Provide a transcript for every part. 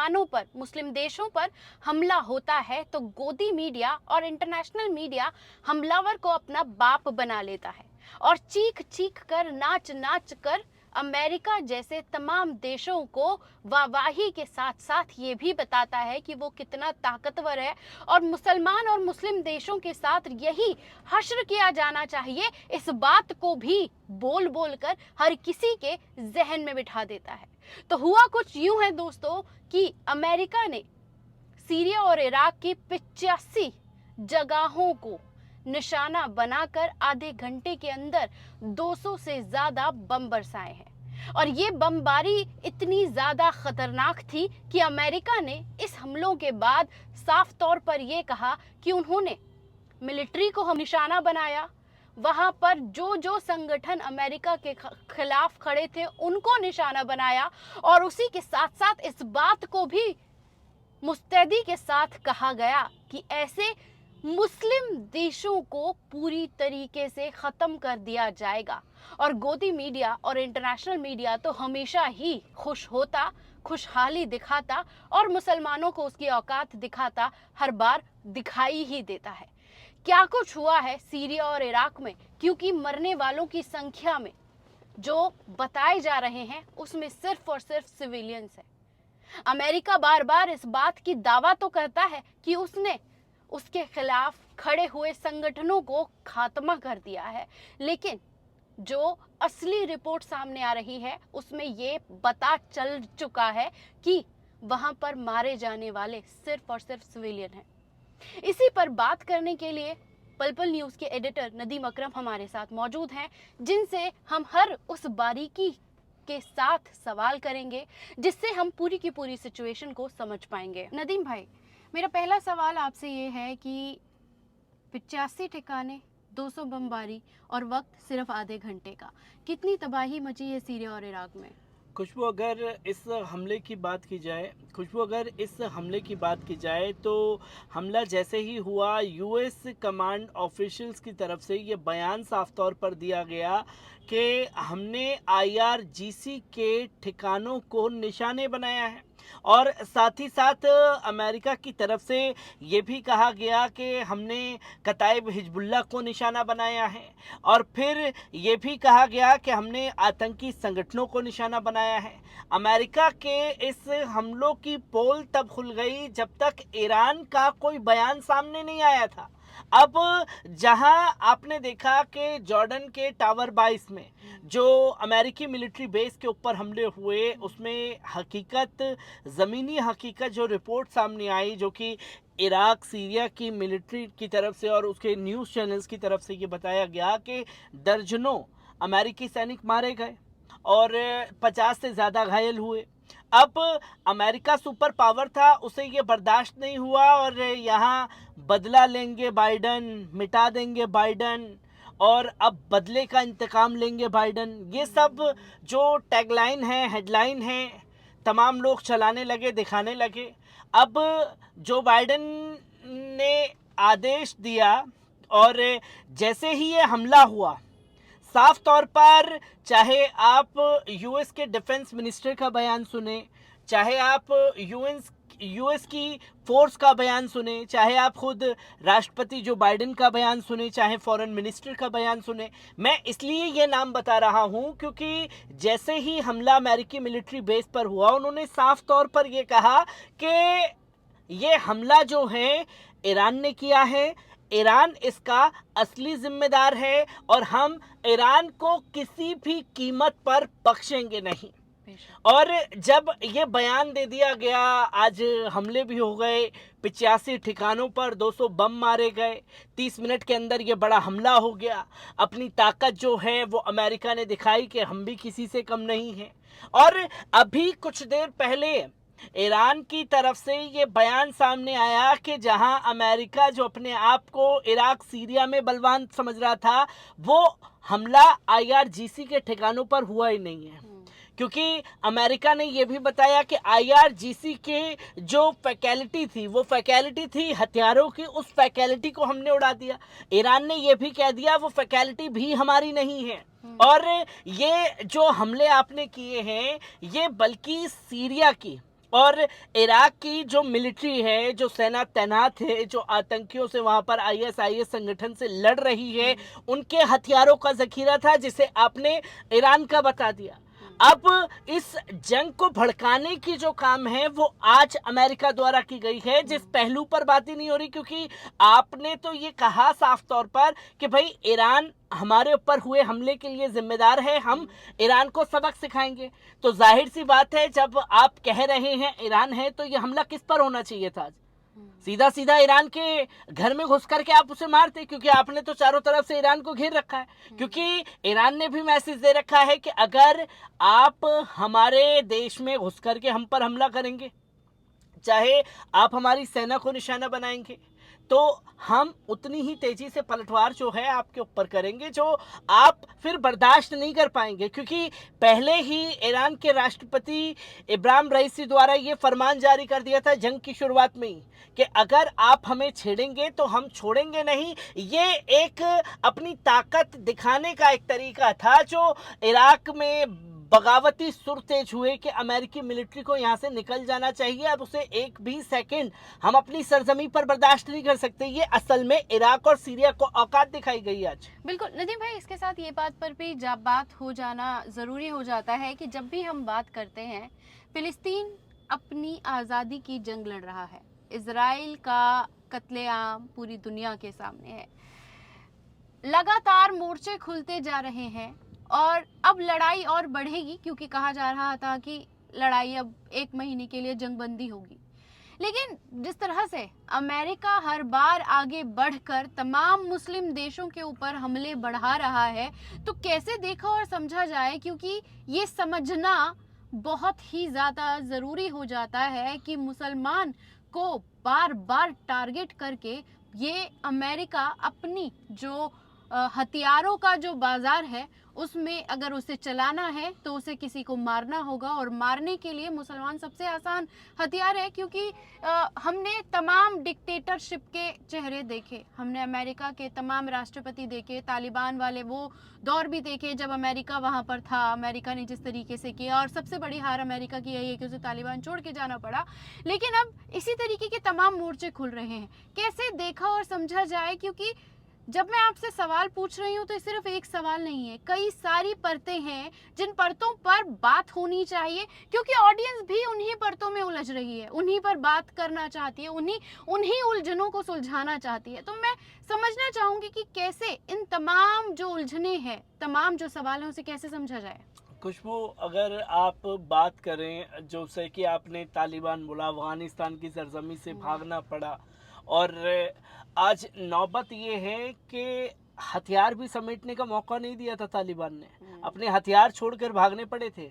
मुसलमानों पर, मुस्लिम देशों पर हमला होता है तो गोदी मीडिया और इंटरनेशनल मीडिया हमलावर को अपना बाप बना लेता है और चीख चीख कर, नाच नाच कर अमेरिका जैसे तमाम देशों को वाहवाही के साथ साथ ये भी बताता है कि वो कितना ताकतवर है और मुसलमान और मुस्लिम देशों के साथ यही हश्र किया जाना चाहिए, इस बात को भी बोल बोल कर हर किसी के जहन में बिठा देता है। तो हुआ कुछ यूं है दोस्तों कि अमेरिका ने सीरिया और इराक की 85 जगहों को निशाना बनाकर आधे घंटे के अंदर 200 से ज्यादा बम बरसाए हैं और ये बमबारी इतनी ज्यादा खतरनाक थी कि अमेरिका ने इस हमलों के बाद साफ तौर पर यह कहा कि उन्होंने मिलिट्री को हम निशाना बनाया, वहां पर जो जो संगठन अमेरिका के खिलाफ खड़े थे उनको निशाना बनाया और उसी के साथ साथ इस बात को भी मुस्तैदी के साथ कहा गया कि ऐसे मुस्लिम देशों को पूरी तरीके से खत्म कर दिया जाएगा। और गोदी मीडिया और इंटरनेशनल मीडिया तो हमेशा ही खुश होता, खुशहाली दिखाता और मुसलमानों को उसकी औकात दिखाता हर बार दिखाई ही देता है। क्या कुछ हुआ है सीरिया और इराक में, क्योंकि मरने वालों की संख्या में जो बताए जा रहे हैं उसमें सिर्फ और सिर्फ सिविलियंस है। अमेरिका बार बार इस बात की दावा तो करता है कि उसने उसके खिलाफ खड़े हुए संगठनों को खात्मा कर दिया है, लेकिन जो असली रिपोर्ट सामने आ रही है उसमें ये पता चल चुका है कि वहां पर मारे जाने वाले सिर्फ और सिर्फ सिविलियन हैं। इसी पर बात करने के लिए पल पल न्यूज के एडिटर नदीम अकरम हमारे साथ मौजूद हैं, जिनसे हम हर उस बारीकी के साथ सवाल करेंगे जिससे हम पूरी की पूरी सिचुएशन को समझ पाएंगे। नदीम भाई, मेरा पहला सवाल आपसे ये है कि 85 ठिकाने, 200 बमबारी और वक्त सिर्फ आधे घंटे का, कितनी तबाही मची है सीरिया और इराक में? खुशबू, अगर इस हमले की बात की जाए तो हमला जैसे ही हुआ, यूएस कमांड ऑफिशियल्स की तरफ से ये बयान साफ तौर पर दिया गया कि हमने आईआरजीसी के ठिकानों को निशाने बनाया है और साथ ही साथ अमेरिका की तरफ से ये भी कहा गया कि हमने कताइब हिजबुल्लाह को निशाना बनाया है और फिर ये भी कहा गया कि हमने आतंकी संगठनों को निशाना बनाया है। अमेरिका के इस हमलों की पोल तब खुल गई जब तक ईरान का कोई बयान सामने नहीं आया था। अब जहां आपने देखा कि जॉर्डन के टावर 22 में जो अमेरिकी मिलिट्री बेस के ऊपर हमले हुए, उसमें ज़मीनी हकीकत जो रिपोर्ट सामने आई, जो कि इराक सीरिया की मिलिट्री की तरफ से और उसके न्यूज़ चैनल्स की तरफ से ये बताया गया कि दर्जनों अमेरिकी सैनिक मारे गए और 50 से ज़्यादा घायल हुए। अब अमेरिका सुपर पावर था, उसे ये बर्दाश्त नहीं हुआ और यहाँ बदला लेंगे बाइडन, मिटा देंगे बाइडन और अब बदले का इंतकाम लेंगे बाइडन, ये सब जो टैगलाइन है, हेडलाइन है, तमाम लोग चलाने लगे, दिखाने लगे। अब जो बाइडन ने आदेश दिया और जैसे ही ये हमला हुआ, साफ तौर पर चाहे आप यूएस के डिफेंस मिनिस्टर का बयान सुने, चाहे आप यूएस की फोर्स का बयान सुने, चाहे आप खुद राष्ट्रपति जो बाइडन का बयान सुने, चाहे फॉरेन मिनिस्टर का बयान सुने, मैं इसलिए ये नाम बता रहा हूँ क्योंकि जैसे ही हमला अमेरिकी मिलिट्री बेस पर हुआ, उन्होंने साफ तौर पर ये कहा कि ये हमला जो है ईरान ने किया है, ईरान इसका असली जिम्मेदार है और हम ईरान को किसी भी कीमत पर बख्शेंगे नहीं। और जब ये बयान दे दिया गया, आज हमले भी हो गए, 85 ठिकानों पर 200 बम मारे गए, 30 मिनट के अंदर ये बड़ा हमला हो गया। अपनी ताकत जो है वो अमेरिका ने दिखाई कि हम भी किसी से कम नहीं हैं। और अभी कुछ देर पहले ईरान की तरफ से ये बयान सामने आया कि जहां अमेरिका जो अपने आप को इराक सीरिया में बलवान समझ रहा था, वो हमला आईआरजीसी के ठिकानों पर हुआ ही नहीं है, क्योंकि अमेरिका ने यह भी बताया कि आईआरजीसी के जो फैकल्टी थी वो फैकल्टी थी हथियारों की, उस फैकल्टी को हमने उड़ा दिया। ईरान ने यह भी कह दिया वो फैकल्टी भी हमारी नहीं है। और ये जो हमले आपने किए हैं, ये बल्कि सीरिया की और इराक की जो मिलिट्री है, जो सेना तैनात है, जो आतंकियों से वहाँ पर आईएसआईएस संगठन से लड़ रही है, उनके हथियारों का ज़ख़ीरा था जिसे आपने ईरान का बता दिया। अब इस जंग को भड़काने की जो काम है वो आज अमेरिका द्वारा की गई है, जिस पहलू पर बात ही नहीं हो रही, क्योंकि आपने तो ये कहा साफ तौर पर कि भाई ईरान हमारे ऊपर हुए हमले के लिए जिम्मेदार है, हम ईरान को सबक सिखाएंगे। तो जाहिर सी बात है, जब आप कह रहे हैं ईरान है, तो ये हमला किस पर होना चाहिए था? सीधा सीधा ईरान के घर में घुस करके आप उसे मारते, क्योंकि आपने तो चारों तरफ से ईरान को घेर रखा है। क्योंकि ईरान ने भी मैसेज दे रखा है कि अगर आप हमारे देश में घुस करके हम पर हमला करेंगे, चाहे आप हमारी सेना को निशाना बनाएंगे, तो हम उतनी ही तेजी से पलटवार जो है आपके ऊपर करेंगे, जो आप फिर बर्दाश्त नहीं कर पाएंगे। क्योंकि पहले ही ईरान के राष्ट्रपति इब्राहिम रईसी द्वारा ये फरमान जारी कर दिया था जंग की शुरुआत में ही कि अगर आप हमें छेड़ेंगे तो हम छोड़ेंगे नहीं। ये एक अपनी ताकत दिखाने का एक तरीका था, जो इराक में बगावती सुर तेज हुए कि अमेरिकी मिलिट्री को यहाँ से निकल जाना चाहिए, अब उसे एक भी सेकंड हम अपनी सरजमी पर बर्दाश्त नहीं कर सकते। ये असल में इराक और सीरिया को औकात दिखाई गई आज। बिल्कुल नदीम भाई, इसके साथ ये बात पर भी जब बात हो जाना ज़रूरी हो जाता है कि जब भी हम बात करते हैं, फिलिस्तीन अपनी आज़ादी की जंग लड़ रहा है, इजराइल का कत्लेआम पूरी दुनिया के सामने है, लगातार मोर्चे खुलते जा रहे हैं और अब लड़ाई और बढ़ेगी, क्योंकि कहा जा रहा था कि लड़ाई अब 1 महीने के लिए जंगबंदी होगी। लेकिन जिस तरह से अमेरिका हर बार आगे बढ़कर तमाम मुस्लिम देशों के ऊपर हमले बढ़ा रहा है, तो कैसे देखा और समझा जाए? क्योंकि ये समझना बहुत ही ज़्यादा ज़रूरी हो जाता है कि मुसलमान को बार बार टारगेट करके ये अमेरिका अपनी जो हथियारों का जो बाजार है उसमें अगर उसे चलाना है तो उसे किसी को मारना होगा, और मारने के लिए मुसलमान सबसे आसान हथियार है। क्योंकि हमने तमाम डिक्टेटरशिप के चेहरे देखे, हमने अमेरिका के तमाम राष्ट्रपति देखे, तालिबान वाले वो दौर भी देखे जब अमेरिका वहाँ पर था, अमेरिका ने जिस तरीके से किया, और सबसे बड़ी हार अमेरिका की यही है कि उसे तालिबान छोड़ के जाना पड़ा। लेकिन अब इसी तरीके के तमाम मोर्चे खुल रहे हैं, कैसे देखा और समझा जाए? क्योंकि जब मैं आपसे सवाल पूछ रही हूँ तो सिर्फ एक सवाल नहीं है, कई सारी परतें हैं जिन परतों पर बात होनी चाहिए, क्योंकि ऑडियंस भी उन्हीं परतों में उलझ रही है, उन्हीं पर बात करना चाहती है, उन्हीं उलझनों को सुलझाना चाहती है। तो मैं समझना चाहूंगी कि कैसे इन तमाम जो उलझने हैं, तमाम जो सवाल हैं, उसे कैसे समझा जाए। खुशबू, अगर आप बात करें जो से कि आपने तालिबान बोला, अफगानिस्तान की सरजमी से भागना पड़ा, और आज नौबत ये है कि हथियार भी समेटने का मौका नहीं दिया था तालिबान ने, अपने हथियार छोड़कर भागने पड़े थे।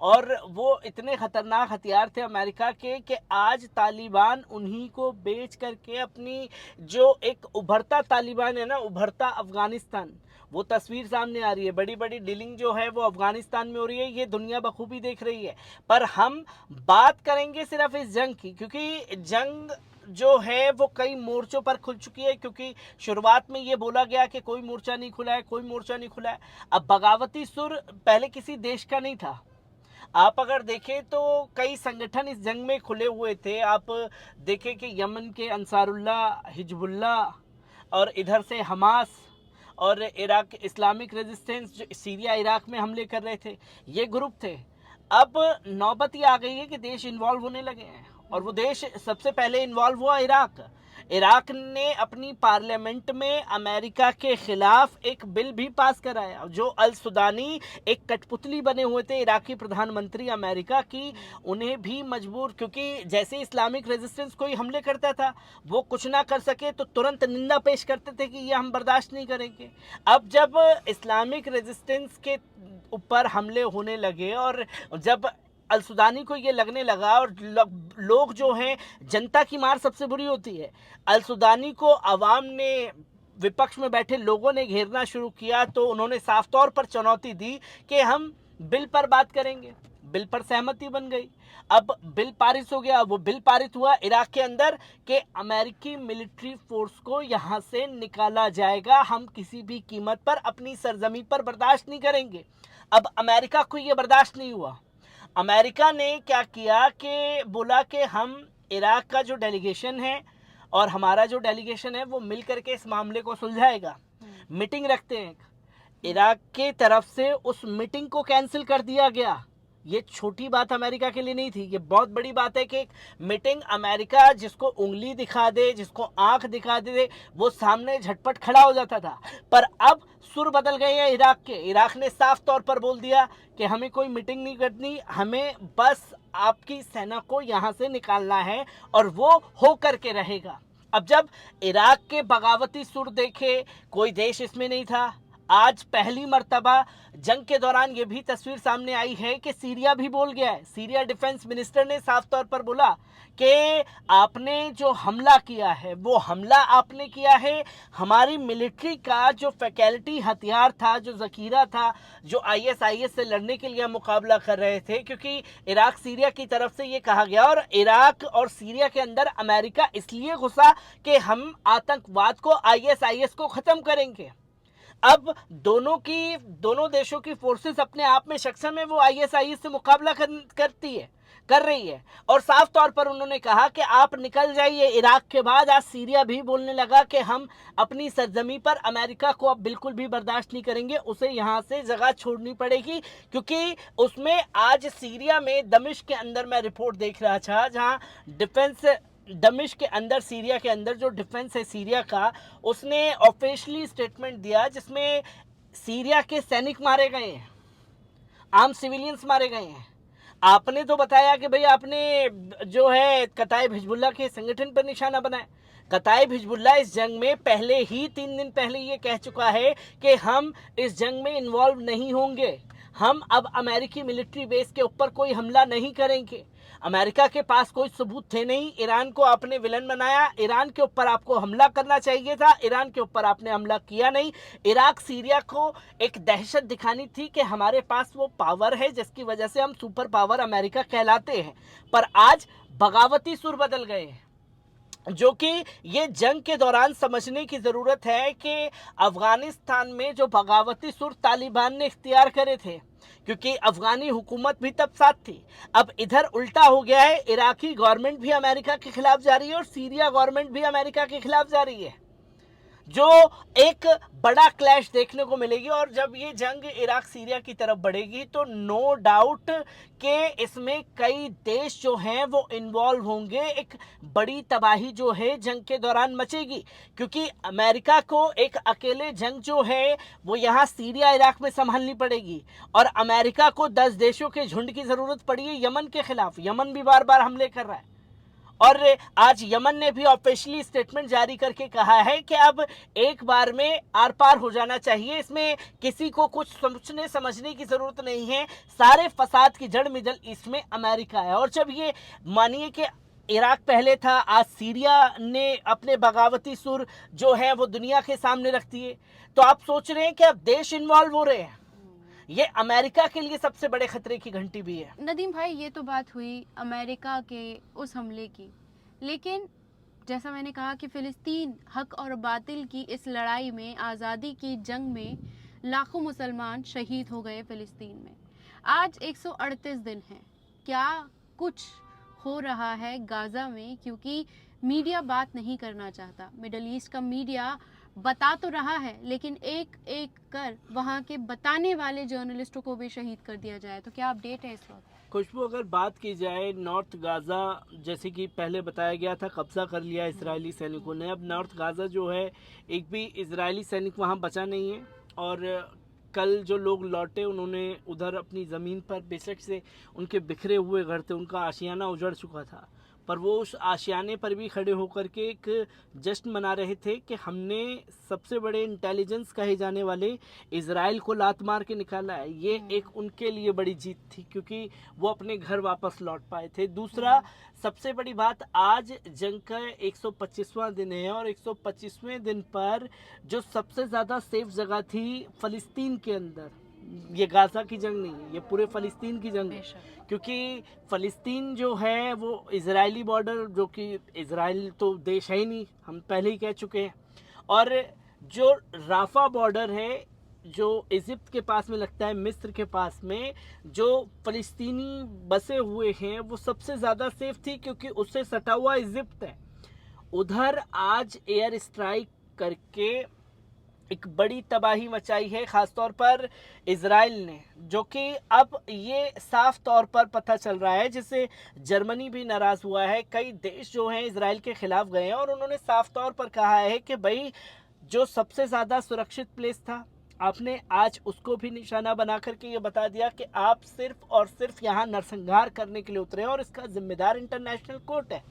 और वो इतने खतरनाक हथियार थे अमेरिका के कि आज तालिबान उन्हीं को बेच करके अपनी जो एक उभरता तालिबान है ना, उभरता अफगानिस्तान, वो तस्वीर सामने आ रही है। बड़ी बड़ी डीलिंग जो है वो अफगानिस्तान में हो रही है, ये दुनिया बखूबी देख रही है। पर हम बात करेंगे सिर्फ इस जंग की, क्योंकि जंग जो है वो कई मोर्चों पर खुल चुकी है। क्योंकि शुरुआत में ये बोला गया कि कोई मोर्चा नहीं खुला है, कोई मोर्चा नहीं खुला है। अब बगावती सुर पहले किसी देश का नहीं था। आप अगर देखें तो कई संगठन इस जंग में खुले हुए थे। आप देखें कि यमन के अंसारुल्लाह, हिजबुल्लाह, और इधर से हमास, और इराक इस्लामिक रेजिस्टेंस जो सीरिया इराक में हमले कर रहे थे, ये ग्रुप थे। अब नौबत ये आ गई है कि देश इन्वॉल्व होने लगे हैं, और वो देश सबसे पहले इन्वॉल्व हुआ इराक। इराक ने अपनी पार्लियामेंट में अमेरिका के खिलाफ एक बिल भी पास कराया। जो अल सुदानी एक कठपुतली बने हुए थे इराकी प्रधानमंत्री अमेरिका की, उन्हें भी मजबूर, क्योंकि जैसे इस्लामिक रेजिस्टेंस कोई हमले करता था, वो कुछ ना कर सके तो तुरंत निंदा पेश करते थे कि ये हम बर्दाश्त नहीं करेंगे। अब जब इस्लामिक रेजिस्टेंस के ऊपर हमले होने लगे, और जब अल सुदानी को ये लगने लगा, और लोग जो हैं, जनता की मार सबसे बुरी होती है, अल सुदानी को आवाम ने, विपक्ष में बैठे लोगों ने घेरना शुरू किया, तो उन्होंने साफ तौर पर चुनौती दी कि हम बिल पर बात करेंगे। बिल पर सहमति बन गई। अब बिल पारित हो गया। वो बिल पारित हुआ इराक के अंदर कि अमेरिकी मिलिट्री फोर्स को यहाँ से निकाला जाएगा, हम किसी भी कीमत पर अपनी सरजमी पर बर्दाश्त नहीं करेंगे। अब अमेरिका को ये बर्दाश्त नहीं हुआ। अमेरिका ने क्या किया कि बोला कि हम इराक का जो डेलीगेशन है और हमारा जो डेलीगेशन है वो मिल करके इस मामले को सुलझाएगा, मीटिंग रखते हैं। इराक के तरफ से उस मीटिंग को कैंसिल कर दिया गया। ये छोटी बात अमेरिका के लिए नहीं थी, ये बहुत बड़ी बात है कि एक मीटिंग अमेरिका जिसको उंगली दिखा दे, जिसको आंख दिखा दे, वो सामने झटपट खड़ा हो जाता था। पर अब सुर बदल गए हैं इराक के। इराक ने साफ तौर पर बोल दिया कि हमें कोई मीटिंग नहीं करनी, हमें बस आपकी सेना को यहाँ से निकालना है और वो हो करके रहेगा। अब जब इराक के बगावती सुर देखे, कोई देश इसमें नहीं था। आज पहली मर्तबा जंग के दौरान ये भी तस्वीर सामने आई है कि सीरिया भी बोल गया है। सीरिया डिफेंस मिनिस्टर ने साफ तौर पर बोला कि आपने जो हमला किया है वो हमला आपने किया है हमारी मिलिट्री का जो फैकल्टी हथियार था, जो ज़खीरा था, जो आईएस से लड़ने के लिए मुकाबला कर रहे थे, क्योंकि इराक सीरिया की तरफ से ये कहा गया। और इराक और सीरिया के अंदर अमेरिका इसलिए घुसा कि हम आतंकवाद को, आईएस को ख़त्म करेंगे। अब दोनों देशों की फोर्सेस अपने आप में सक्षम है, वो आईएस से मुकाबला कर रही है। और साफ तौर पर उन्होंने कहा कि आप निकल जाइए। इराक के बाद आज सीरिया भी बोलने लगा कि हम अपनी सरजमी पर अमेरिका को अब बिल्कुल भी बर्दाश्त नहीं करेंगे, उसे यहाँ से जगह छोड़नी पड़ेगी। क्योंकि उसमें आज सीरिया में दमिश्क के अंदर मैं रिपोर्ट देख रहा था, जहाँ डिफेंस दमिश्क के अंदर, सीरिया के अंदर जो डिफेंस है सीरिया का, उसने ऑफिशियली स्टेटमेंट दिया जिसमें सीरिया के सैनिक मारे गए हैं, आम सिविलियंस मारे गए हैं। आपने तो बताया कि भाई आपने जो है कताइब हिजबुल्लाह के संगठन पर निशाना बनाया। कताइब हिजबुल्लाह इस जंग में पहले ही 3 दिन पहले ये कह चुका है कि हम इस जंग में इन्वॉल्व नहीं होंगे, हम अब अमेरिकी मिलिट्री बेस के ऊपर कोई हमला नहीं करेंगे। अमेरिका के पास कोई सबूत थे नहीं। ईरान को आपने विलन बनाया, ईरान के ऊपर आपको हमला करना चाहिए था, ईरान के ऊपर आपने हमला किया नहीं। इराक सीरिया को एक दहशत दिखानी थी कि हमारे पास वो पावर है जिसकी वजह से हम सुपर पावर अमेरिका कहलाते हैं। पर आज बगावती सुर बदल गए हैं, जो कि ये जंग के दौरान समझने की ज़रूरत है कि अफ़गानिस्तान में जो बगावती सुर तालिबान ने इख्तियार करे थे, क्योंकि अफ़गानी हुकूमत भी तब साथ थी। अब इधर उल्टा हो गया है, इराकी गवर्नमेंट भी अमेरिका के खिलाफ जा रही है और सीरिया गवर्नमेंट भी अमेरिका के खिलाफ जा रही है, जो एक बड़ा क्लैश देखने को मिलेगी। और जब ये जंग इराक सीरिया की तरफ बढ़ेगी तो नो डाउट कि इसमें कई देश जो हैं वो इन्वॉल्व होंगे। एक बड़ी तबाही जो है जंग के दौरान मचेगी, क्योंकि अमेरिका को एक अकेले जंग जो है वो यहाँ सीरिया इराक में संभालनी पड़ेगी। और अमेरिका को 10 देशों के झुंड की ज़रूरत पड़ी है यमन के खिलाफ। यमन भी बार बार हमले कर रहा है और आज यमन ने भी ऑफिशियली स्टेटमेंट जारी करके कहा है कि अब एक बार में आर पार हो जाना चाहिए, इसमें किसी को कुछ सोचने समझने की ज़रूरत नहीं है। सारे फसाद की जड़ मिडल ईस्ट में अमेरिका है। और जब ये मानिए कि इराक पहले था, आज सीरिया ने अपने बगावती सुर जो है वो दुनिया के सामने रख दिए, तो आप सोच रहे हैं कि अब देश इन्वॉल्व हो रहे हैं। ये अमेरिका के लिए सबसे बड़े खतरे की घंटी भी है। नदीम भाई, ये तो बात हुई अमेरिका के उस हमले की, लेकिन जैसा मैंने कहा कि फ़िलिस्तीन हक और बातिल की इस लड़ाई में, आज़ादी की जंग में लाखों मुसलमान शहीद हो गए फ़िलिस्तीन में। आज 138 दिन हैं, क्या कुछ हो रहा है गाज़ा में? क्योंकि मीडिया बात नहीं करना चाहता। मिडल ईस्ट का मीडिया बता तो रहा है, लेकिन एक एक कर वहाँ के बताने वाले जर्नलिस्टों को भी शहीद कर दिया जाए। तो क्या अपडेट है इस वक्त? खुशबू, अगर बात की जाए नॉर्थ गाज़ा, जैसे कि पहले बताया गया था कब्जा कर लिया इजरायली सैनिकों ने। अब नॉर्थ गाज़ा जो है, एक भी इजरायली सैनिक वहाँ बचा नहीं है। और कल जो लोग लौटे उन्होंने उधर अपनी ज़मीन पर, बेशक से उनके बिखरे हुए घर थे, उनका आशियाना उजड़ चुका था, पर वो उस आशियाने पर भी खड़े होकर के एक जश्न मना रहे थे कि हमने सबसे बड़े इंटेलिजेंस कहे जाने वाले इज़राइल को लात मार के निकाला है। ये एक उनके लिए बड़ी जीत थी, क्योंकि वो अपने घर वापस लौट पाए थे। दूसरा सबसे बड़ी बात, आज जंग का 125वां दिन है और 125वें दिन पर जो सबसे ज़्यादा सेफ जगह थी फ़लस्तीन के अंदर, ये गाज़ा की जंग नहीं है, ये पूरे फ़लस्तीन की जंग है। क्योंकि फ़लस्तीन जो है वो इजरायली बॉर्डर, जो कि इजराइल तो देश है ही नहीं, हम पहले ही कह चुके हैं। और जो राफा बॉर्डर है, जो इजिप्ट के पास में लगता है, मिस्र के पास में जो फ़लस्तीनी बसे हुए हैं वो सबसे ज़्यादा सेफ थी, क्योंकि उससे सटा हुआ इजिप्ट है। उधर आज एयर स्ट्राइक करके एक बड़ी तबाही मचाई है, खासतौर पर इजराइल ने, जो कि अब ये साफ तौर पर पता चल रहा है, जिससे जर्मनी भी नाराज हुआ है। कई देश जो हैं इजराइल के खिलाफ गए हैं और उन्होंने साफ तौर पर कहा है कि भाई जो सबसे ज़्यादा सुरक्षित प्लेस था, आपने आज उसको भी निशाना बना करके ये बता दिया कि आप सिर्फ और सिर्फ यहाँ नरसंहार करने के लिए उतरे हैं और इसका जिम्मेदार इंटरनेशनल कोर्ट है।